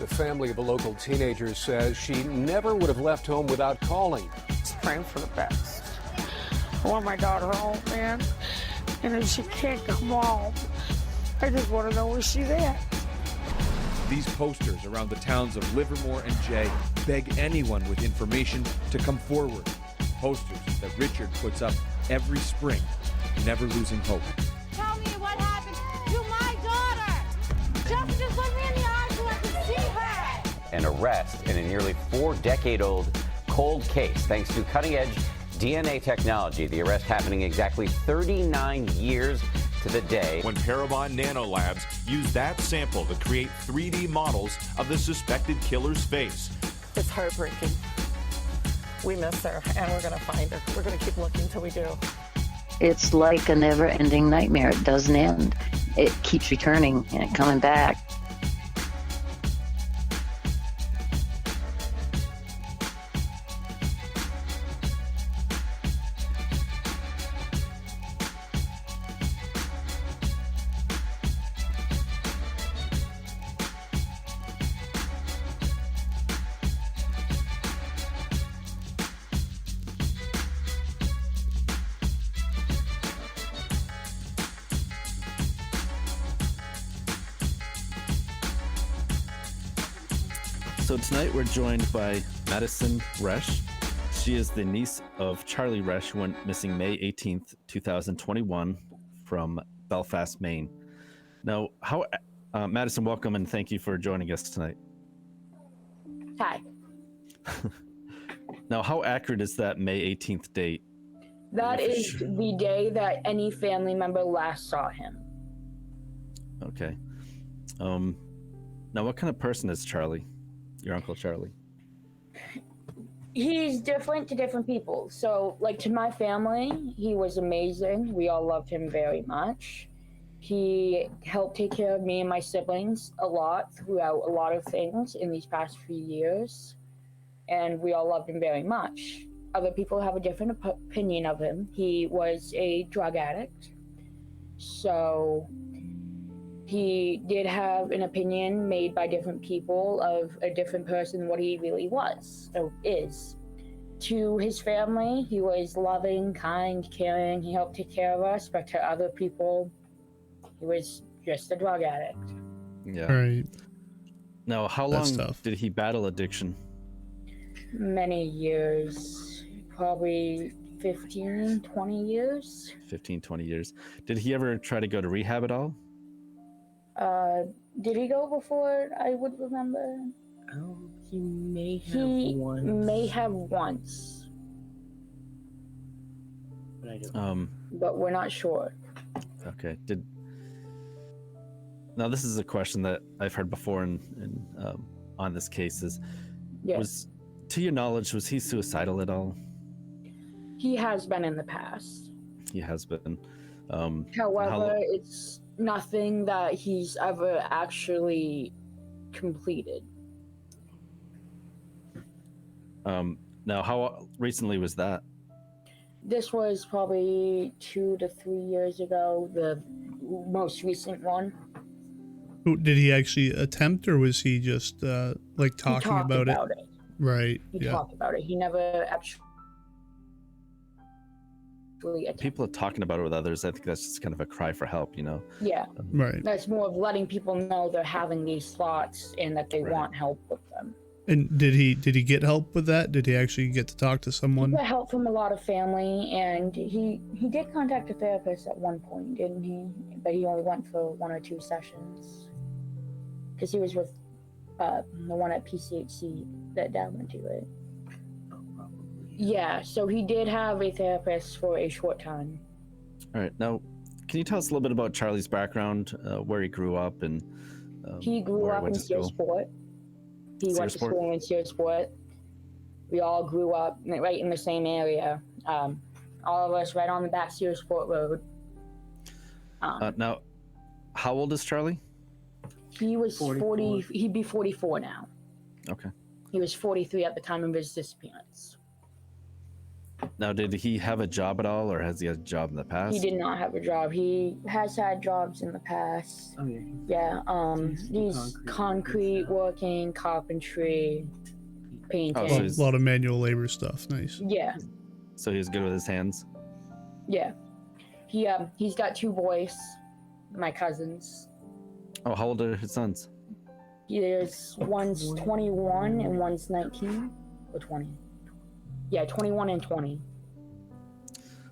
The family of a local teenager says she never would have left home without calling. Just praying for the best. I want my daughter home, man. And if she can't come home, I just want to know, is she there? These posters around the towns of Livermore and Jay beg anyone with information to come forward. Posters that Richard puts up every spring, never losing hope. Tell me what happened to my daughter. Just look me in the eyes so I can see her. An arrest in a nearly 4-decade-old cold case. Thanks to cutting-edge DNA technology, the arrest happening exactly 39 years to the day when Parabon Nanolabs used that sample to create 3D models of the suspected killer's face. It's heartbreaking. We miss her, and we're going to find her. We're going to keep looking till we do. It's like a never-ending nightmare. It doesn't end. It keeps returning and coming back. So tonight we're joined by Madison Resh. She is the niece of Charlie Resh, who went missing May 18th, 2021 from Belfast, Maine. Now, Madison, welcome and thank you for joining us tonight. Hi. Now, how accurate is that May 18th date? That is the day that any family member last saw him. Okay. Now, what kind of person is Charlie? Your Uncle Charlie? He's different to different people. So, like, to my family, he was amazing. We all loved him very much. He helped take care of me and my siblings a lot throughout a lot of things in these past few years. And we all loved him very much. Other people have a different opinion of him. He was a drug addict. So he did have an opinion made by different people of a different person, what he really was or is. To his family, he was loving, kind, caring. He helped take care of us, but to other people, he was just a drug addict. Yeah. Right. Now, how long did he battle addiction? Many years, probably 15, 20 years. 15, 20 years. Did he ever try to go to rehab at all? Did he go before I would remember? He may have once. He may have once. But I don't but we're not sure. Okay. Now this is a question that I've heard before on this case is, yes. To your knowledge, was he suicidal at all? He has been in the past. He has been. However, it's nothing that he's ever actually completed. Now, how recently was that? This was probably 2 to 3 years ago, the most recent one. Did he actually attempt, or was he just like talking about it? Right. He talked about it. He never actually. People are talking about it with others. I think that's just kind of a cry for help, you know? Yeah. Right. That's more of letting people know they're having these thoughts and that they want help with them. And did he get help with that? Did he actually get to talk to someone? He got help from a lot of family, and he did contact a therapist at one point, didn't he? But he only went for 1 or 2 sessions. Because he was with the one at PCHC that delved into it. Yeah, so he did have a therapist for a short time. All right. Now, can you tell us a little bit about Charlie's background, where he grew up, and he grew up in Searsport. He went to school in Searsport. We all grew up right in the same area. All of us right on the back Searsport Road. Now, how old is Charlie? He was 40. He'd be 44 now. Okay. He was 43 at the time of his disappearance. Now, did he have a job at all, or has he had a job in the past? He did not have a job. He has had jobs in the past. Oh, yeah. Yeah, he's concrete working, carpentry, painting. A lot of manual labor stuff. Nice. Yeah. So he's good with his hands? Yeah. He's got 2 boys, my cousins. Oh, how old are his sons? There's one's 21 and one's 19 or 20. Yeah, 21 and 20.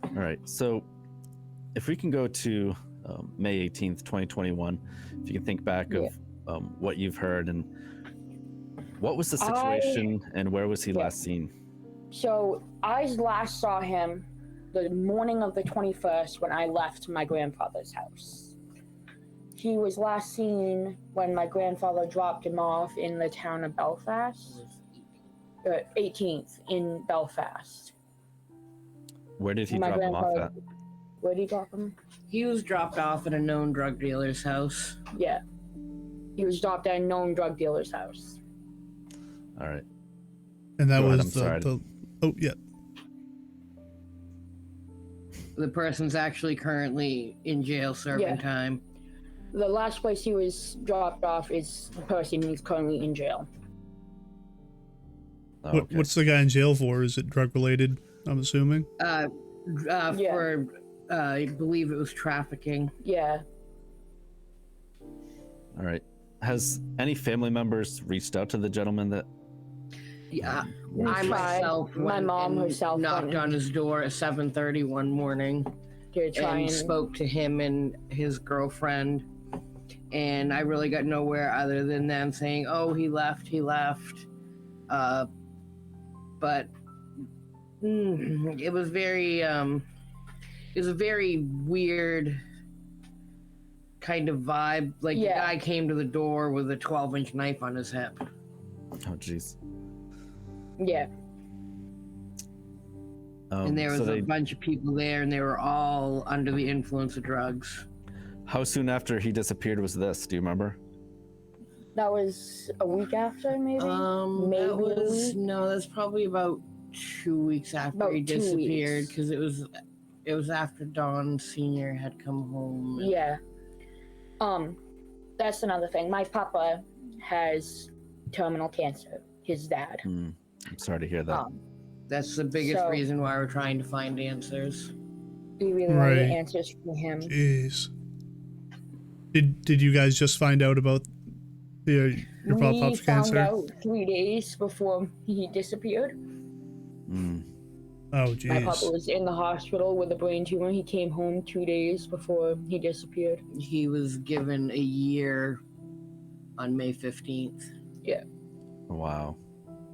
All right. So if we can go to May 18th, 2021, if you can think back of what you've heard and what was the situation and where was he last seen? So I last saw him the morning of the 21st when I left my grandfather's house. He was last seen when my grandfather dropped him off in the town of Belfast. 18th in Belfast. Where did he drop him off at? Where did he drop him? He was dropped off at a known drug dealer's house. Yeah. He was dropped at a known drug dealer's house. All right. And that Go ahead, was oh, yeah. The person's actually currently in jail serving Yeah. time. The last place he was dropped off is the person who's currently in jail. Oh, okay. What's the guy in jail for? Is it drug related? I'm assuming. For I believe it was trafficking. Yeah. All right. Has any family members reached out to the gentleman that? Yeah, We I tried. myself My went mom and herself knocked went. on his door at 7:30 one morning To try and and spoke to him and his girlfriend, and I really got nowhere other than them saying, "Oh, he left." But it was very it was a very weird kind of vibe. Like the guy came to the door with a 12-inch knife on his hip. Oh, jeez. Yeah. And there was a bunch of people there, and they were all under the influence of drugs. How soon after he disappeared was this? Do you remember? That was a week after, maybe? Maybe that a was week? no, that's probably about 2 weeks after About he 2 disappeared, weeks. because it was after Don Sr. had come home. Yeah. That's another thing. My papa has terminal cancer. His dad. I'm sorry to hear that. That's the biggest So- reason why we're trying to find answers. We really want to Right. get answers from him. Jeez. Did you guys just find out about your pop-up's We found cancer? out 3 days before he disappeared. Oh, My papa jeez. was in the hospital with a brain tumor. He came home 2 days before he disappeared. He was given a year on May 15th. Yeah. Wow.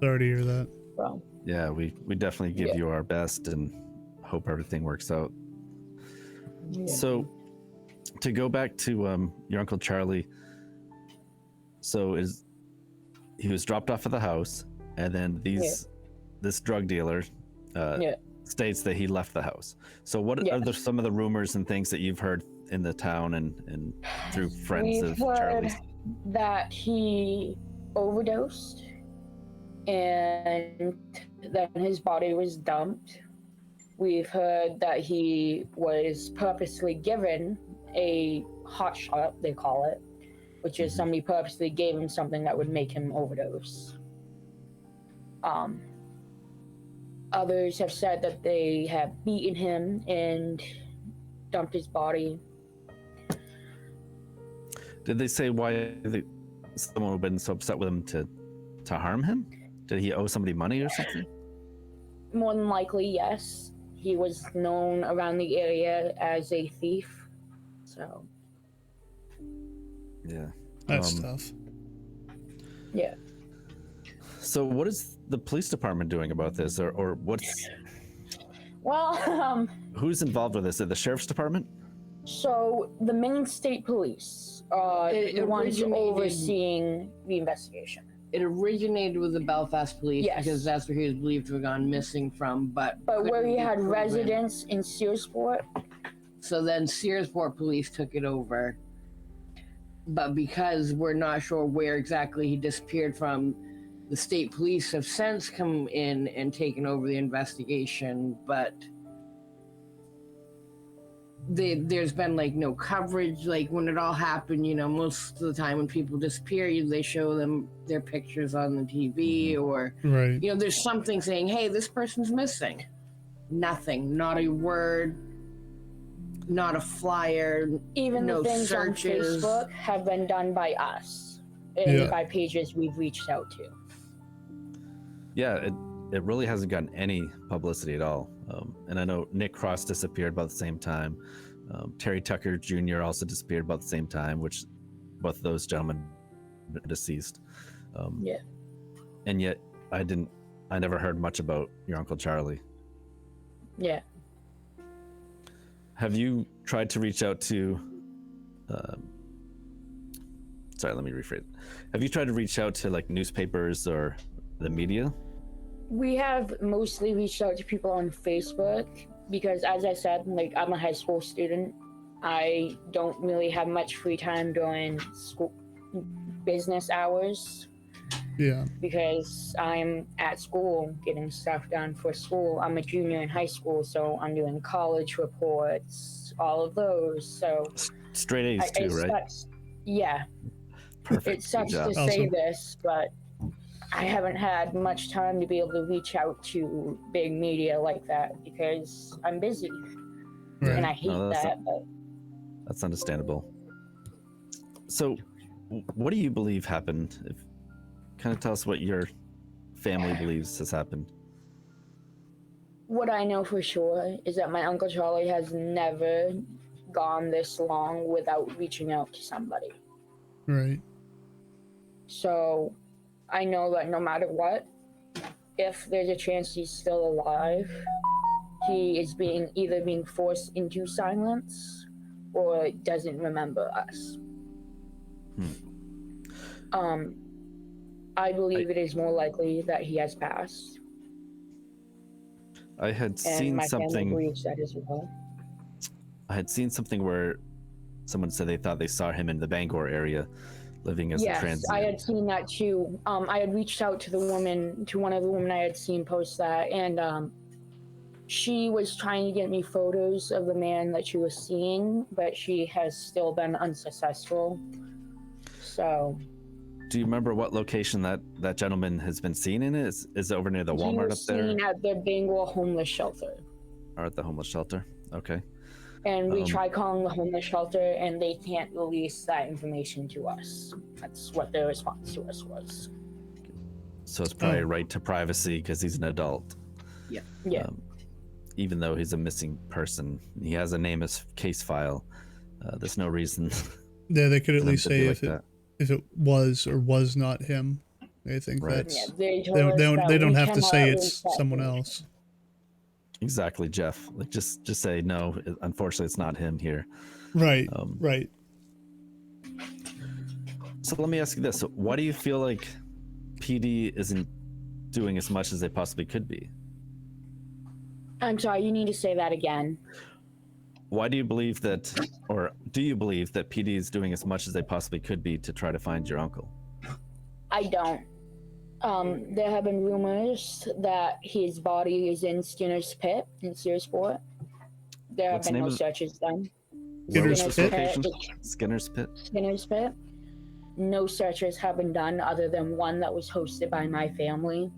Sorry to hear that. Well, Yeah, we definitely give you our best and hope everything works out. yeah. So, to go back to your Uncle Charlie, so he was dropped off at the house, and then this drug dealer states that he left the house. So what are some of the rumors and things that you've heard in the town and through friends We've of heard Charlie's? that he overdosed and then his body was dumped. We've heard that he was purposely given a hot shot, they call it, which is somebody purposely gave him something that would make him overdose. Others have said that they have beaten him and dumped his body. Did they say why someone would have been so upset with him to harm him? Did he owe somebody money or something? More than likely, yes. He was known around the area as a thief, so. Yeah. That's tough. Yeah. So what is the police department doing about this, or what's Well, who's involved with this? Is it the sheriff's department? so the Maine State Police are It the ones originated- overseeing the investigation. It originated with the Belfast police Yes. because that's where he was believed to have gone missing from, but But where couldn't he be had proven. residence in Searsport, So then Searsport police took it over. But because we're not sure where exactly he disappeared from, The state police have since come in and taken over the investigation, but there's been like no coverage. Like when it all happened, you know, most of the time when people disappear, they show them their pictures on the TV, or right. You know, there's something saying, hey, this person's missing. Nothing, not a word, not a flyer, even no the things searches. on Facebook have been done by us and by pages we've reached out to. Yeah, it really hasn't gotten any publicity at all. And I know Nick Cross disappeared about the same time. Terry Tucker Jr. also disappeared about the same time, which both of those gentlemen are deceased. And yet I never heard much about your Uncle Charlie. Yeah. Have you tried to reach out to, sorry, let me rephrase. Have you tried to reach out to like newspapers or the media? We have mostly reached out to people on Facebook because, as I said, like I'm a high school student. I don't really have much free time during school business hours. Yeah. Because I'm at school getting stuff done for school. I'm a junior in high school, so I'm doing college reports, all of those. So straight A's too, right? Yeah. Perfect. It sucks to say this, but I haven't had much time to be able to reach out to big media like that because I'm busy. Right. And I hate that. But that's understandable. So what do you believe happened? Kind of tell us what your family believes has happened. What I know for sure is that my Uncle Charlie has never gone this long without reaching out to somebody. Right. So I know that no matter what, if there's a chance he's still alive, he is either being forced into silence or doesn't remember us. I believe it is more likely that he has passed. I had seen my something. family believes that as well. I had seen something where someone said they thought they saw him in the Bangor area, living as a transient. Yes, I had seen that too. I had reached out to one of the women I had seen post that, and she was trying to get me photos of the man that she was seeing, but she has still been unsuccessful. So. Do you remember what location that gentleman has been seen in? Is it over near the Walmart up there? He was seen at the Bangor homeless shelter. Or at the homeless shelter? Okay. And we tried calling the homeless shelter, and they can't release that information to us. That's what their response to us was. So it's probably a right to privacy because he's an adult. Yeah. Yeah. Even though he's a missing person, he has a name as case file. There's no reason. Yeah, they could at least say if it was or was not him. I think that's they don't have to say it's someone else. Exactly, Jeff. Like just say no. Unfortunately, it's not him here. Right. Right. So let me ask you this: why do you feel like PD isn't doing as much as they possibly could be? I'm sorry. You need to say that again. Why do you believe that, or do you believe that PD is doing as much as they possibly could be to try to find your uncle? I don't. There have been rumors that his body is in Skinner's Pit in Searsport. There have been no searches done. Skinner's Pit? Skinner's Pit? Skinner's Pit. No searches have been done other than one that was hosted by my family.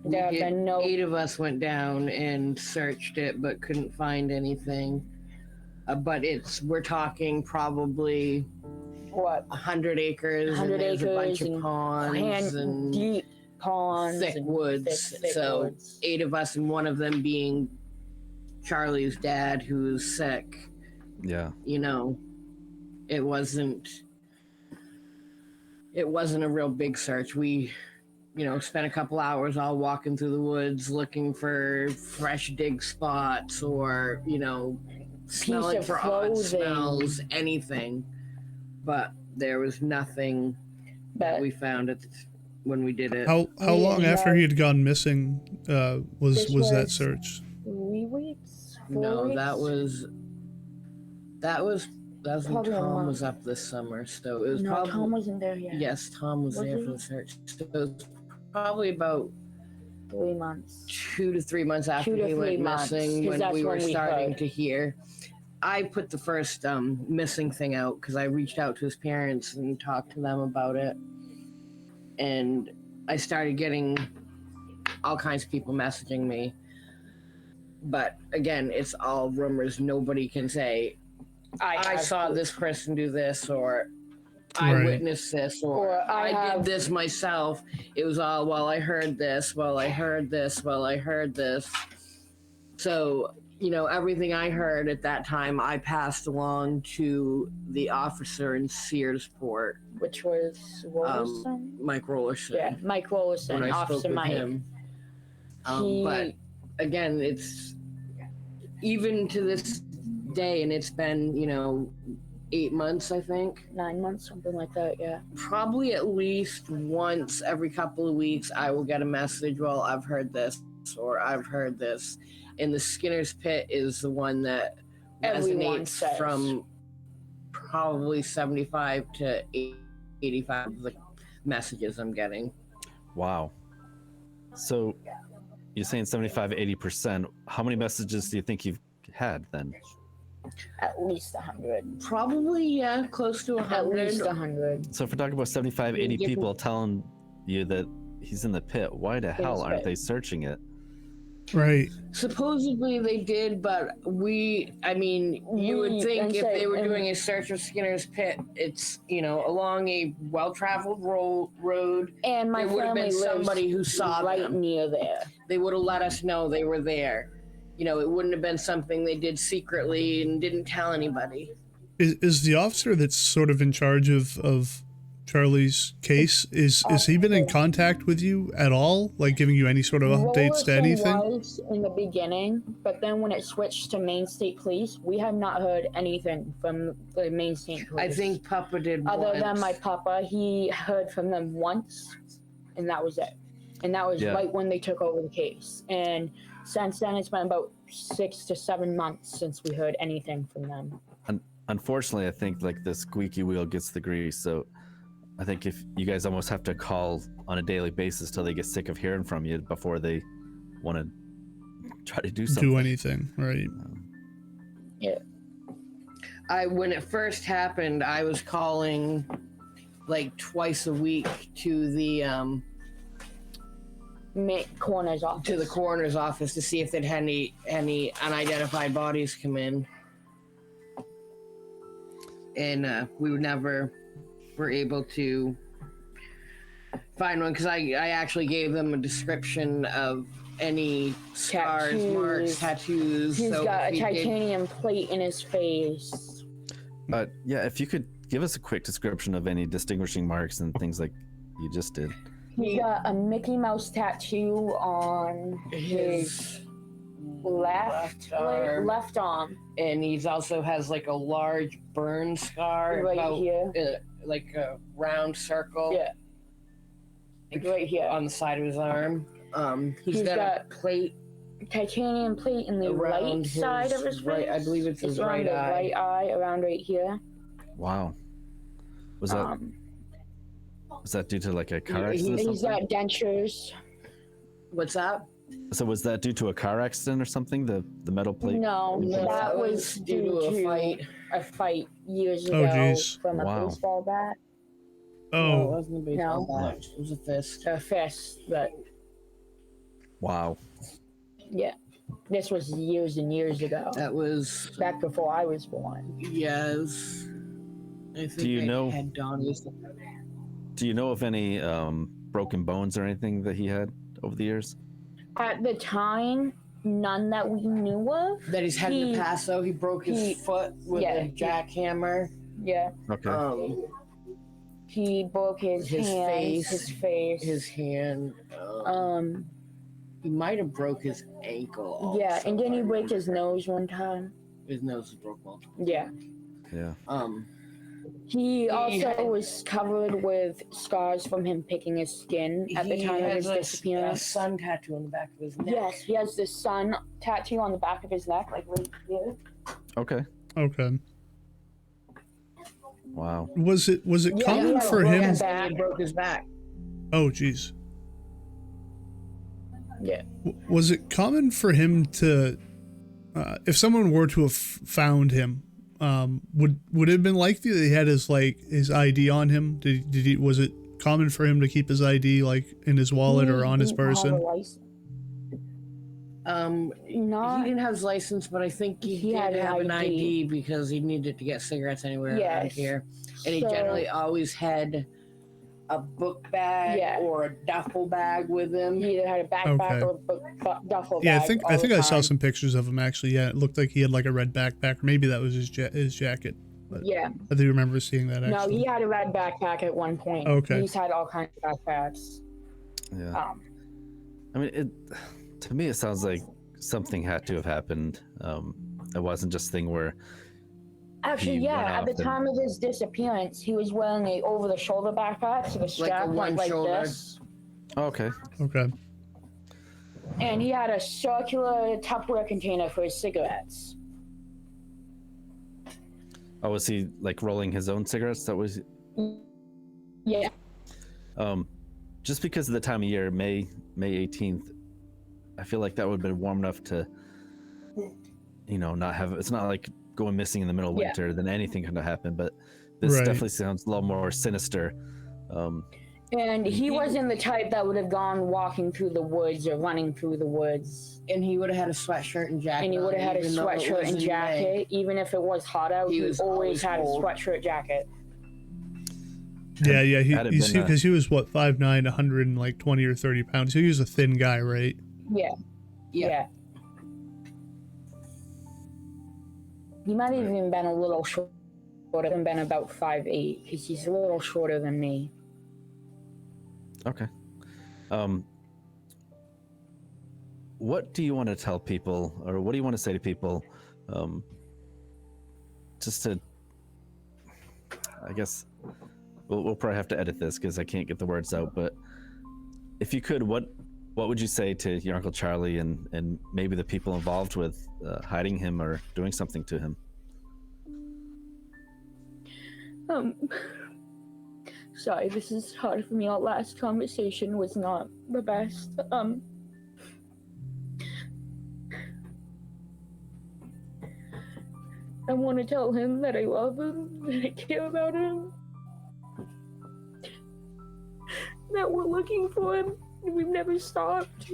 There have been no. 8 of us went down and searched it, but couldn't find anything. But we're talking probably 100 acres. 100 acres, a bunch of ponds and deep ponds, thick woods. Thick so woods. 8 of us, and one of them being Charlie's dad, who's sick. Yeah. You know, it wasn't a real big search. We, spent a couple hours all walking through the woods looking for fresh dig spots or, smelling for odd smells, anything. But there was nothing that we found when we did it. How long after he had gone missing was that search? 3 weeks? 4 No, weeks? that was That was when Probably a Tom month. was up this summer, so it was No, probably. Tom wasn't there yet. Yes, Tom was Was there he? for the search. So it was probably about 3 months. 2 to 3 months after 2 to he 3 went months, missing, 'cause when that's we were when we starting heard. to hear. I put the first missing thing out because I reached out to his parents and talked to them about it, and I started getting all kinds of people messaging me. But again, it's all rumors. Nobody can say, I saw this person do this, or I Right. witnessed this, or I did this myself. It was all, well, I heard this, well, I heard this, well, I heard this. So, you know, everything I heard at that time, I passed along to the officer in Searsport. Which was Rollerson? Mike Rollerson. Yeah, Mike Rollerson, When I Officer spoke with Mike. him. He- But again, it's even to this day, and it's been, you know, 8 months, I think. 9 months, something like that, yeah. Probably at least once every couple of weeks, I will get a message, well, I've heard this, or I've heard this. And the Skinner's Pit is the one that Everyone resonates says. from probably 75 to 85 of the messages I'm getting. Wow. So you're saying 75, 80%. How many messages do you think you've had then? At least 100. Probably, yeah, close to 100. At least 100. So if we're talking about 75, 80 people telling you that he's in the pit, why the hell aren't they searching it? Right. Supposedly they did, but you would think if they were doing a search of Skinner's Pit, it's, you know, along a well-traveled road. And my there would have family been lives somebody who saw right them. near there. They would have let us know they were there. You know, it wouldn't have been something they did secretly and didn't tell anybody. Is the officer that's sort of in charge of Charlie's case, is he been in contact with you at all? Like giving you any sort of updates to Rollerson anything? was in the beginning, but then when it switched to Maine State Police, we have not heard anything from the Maine State Police. I think Papa did Other once. than my papa, he heard from them once, and that was it. And that was right when they took over the case. And since then, it's been about 6 to 7 months since we heard anything from them. Unfortunately, I think like the squeaky wheel gets the grease. So I think if you guys almost have to call on a daily basis till they get sick of hearing from you before they want to try to do something. Do anything, right? Yeah. When it first happened, I was calling like twice a week to the coroner's office. To the coroner's office to see if they'd had any unidentified bodies come in. And we never were able to find one because I actually gave them a description of any scars, marks, tattoos. He's so got a he titanium plate in his face. Yeah, if you could give us a quick description of any distinguishing marks and things like you just did. He's got a Mickey Mouse tattoo on his left arm. And he's also has like a large burn scar Right about here. Like a round circle. Yeah. Like right here on the side of his arm. He's got a plate, titanium plate in the around right side of his right. face. I believe it's his around right the eye. right eye, around right here. Wow. Was that due to like a car accident? He's got dentures. What's that? So was that due to a car accident or something? The metal plate? No, that was due to a fight years ago from a baseball bat. No, it wasn't a baseball No. bat. It was a fist. A fist, but Wow. yeah. This was years and years ago. That was back before I was born. Yes. I think Do you know? Had Donnie's. Do you know of any broken bones or anything that he had over the years? At the time, none that we knew of. That he's had in the past, though. He broke his foot with a jackhammer. Yeah. Okay. He broke his hands, his face, his hand. He might have broke his ankle. Also. Yeah, and then he broke his nose one time. His nose was broke multiple. Yeah. Yeah. He also was covered with scars from him picking his skin at the time of his disappearance. A sun tattoo on the back of his neck. Yes, he has the sun tattoo on the back of his neck, like right here. Okay. Okay. Wow. Was it Yeah, common he for him? He broke his back. Oh, geez. Yeah. Was it common for him to, if someone were to have found him, would it have been likely that he had his ID on him? Was it common for him to keep his ID like in his wallet or on his person? He didn't have his license, but I think he did have an ID because he needed to get cigarettes anywhere around here. And he generally always had a book bag or a duffel bag with him. He either had a backpack or a duffel bag. Yeah, I think I saw some pictures of him actually. Yeah, it looked like he had like a red backpack, or maybe that was his jacket. But yeah, I do remember seeing that. Actually, no, he had a red backpack at one point. Okay, he's had all kinds of backpacks. Yeah. I mean, to me, it sounds like something had to have happened. It wasn't just a thing where. Actually, at the time of his disappearance, he was wearing a over-the-shoulder backpack, so the strap went like this. Oh, okay. Okay. And he had a circular Tupperware container for his cigarettes. Oh, was he like rolling his own cigarettes? That was. Yeah. Just because of the time of year, May 18th, I feel like that would have been warm enough to, not have. It's not like going missing in the middle of winter, then anything could have happened. But this definitely sounds a lot more sinister. And he wasn't the type that would have gone walking through the woods or running through the woods. And he would have had a sweatshirt and jacket. And he would have had a sweatshirt and jacket, even if it was hot out. He always had a sweatshirt jacket. Yeah, because he was what 5'9", 120 or 30 pounds. So he was a thin guy, right? Yeah. He might have even been a little shorter than been about 5'8", because he's a little shorter than me. Okay. What do you want to tell people, or what do you want to say to people? Just to, I guess, we'll probably have to edit this because I can't get the words out. But if you could, what would you say to your Uncle Charlie and maybe the people involved with hiding him or doing something to him? Sorry, this is hard for me. Our last conversation was not the best. I want to tell him that I love him, that I care about him, that we're looking for him, and we've never stopped.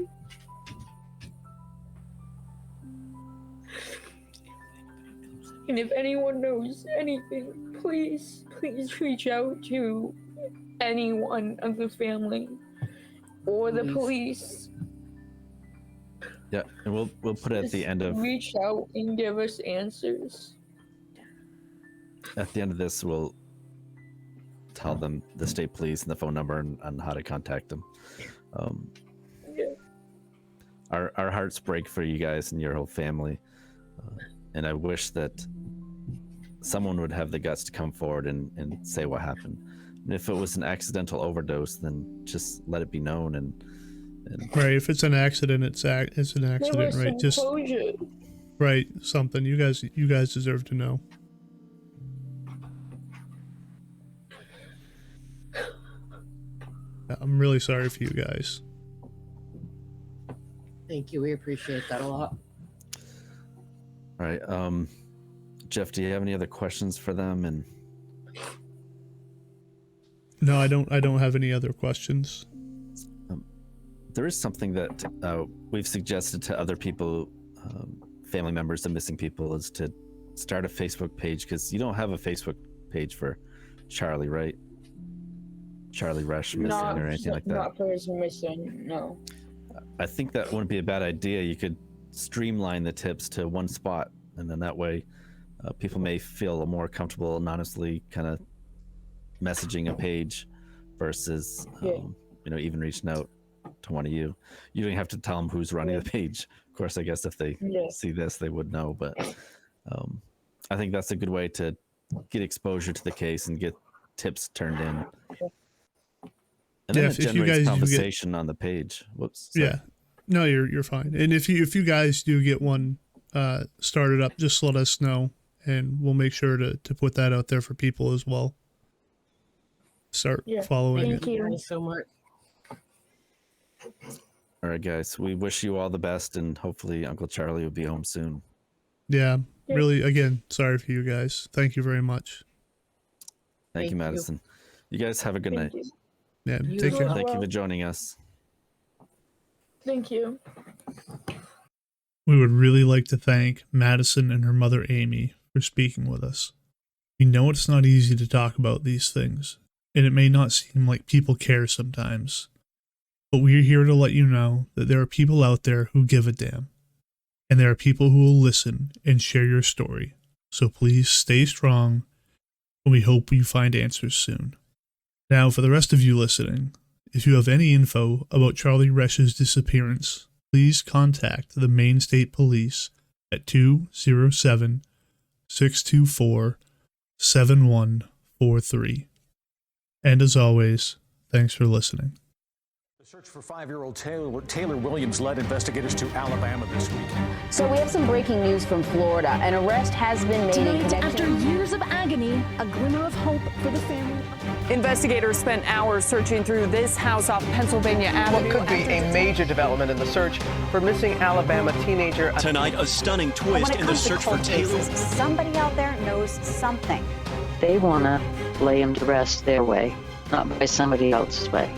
And if anyone knows anything, please reach out to anyone of the family or the police. Yeah, and we'll put it at the end of. Reach out and give us answers. At the end of this, we'll tell them the state police and the phone number and how to contact them. Our hearts break for you guys and your whole family, and I wish that someone would have the guts to come forward and say what happened. And if it was an accidental overdose, then just let it be known. And right, if it's an accident, it's an accident, right? Just right, something you guys deserve to know. I'm really sorry for you guys. Thank you. We appreciate that a lot. All right. Jeff, do you have any other questions for them? And no, I don't have any other questions. There is something that we've suggested to other people, family members of missing people, is to start a Facebook page, because you don't have a Facebook page for Charlie, right? Charlie Resh missing or anything like that. Not for his missing, no. I think that wouldn't be a bad idea. You could streamline the tips to one spot, and then that way people may feel more comfortable anonymously kind of messaging a page versus even reaching out to one of you. You don't have to tell them who's running the page. Of course, I guess if they see this, they would know, but I think that's a good way to get exposure to the case and get tips turned in. And then it generates conversation on the page. Whoops. Sorry. Yeah. No, you're fine. And if you guys do get one started up, just let us know. and we'll make sure to put that out there for people as well. Start following it. Thank you so much. All right, guys. We wish you all the best, and hopefully Uncle Charlie will be home soon. Yeah, really, again, sorry for you guys. Thank you very much. Thank you, Madison. You guys have a good night. Yeah, take care. Thank you for joining us. Thank you. We would really like to thank Madison and her mother Amy for speaking with us. We know it's not easy to talk about these things, and it may not seem like people care sometimes. But we're here to let you know that there are people out there who give a damn. And there are people who will listen and share your story. So please stay strong, and we hope you find answers soon. Now, for the rest of you listening, if you have any info about Charlie Resh's disappearance, please contact the Maine State Police at 207-624-7143. And as always, thanks for listening. The search for 5-year-old Taylor Williams led investigators to Alabama this week. So we have some breaking news from Florida. An arrest has been made in connection. After years of agony, a glimmer of hope for the family. Investigators spent hours searching through this house off Pennsylvania Avenue. What could be a major development in the search for missing Alabama teenager. Tonight, a stunning twist in the search for Taylor. Somebody out there knows something. They want to lay him to rest their way, not by somebody else's way.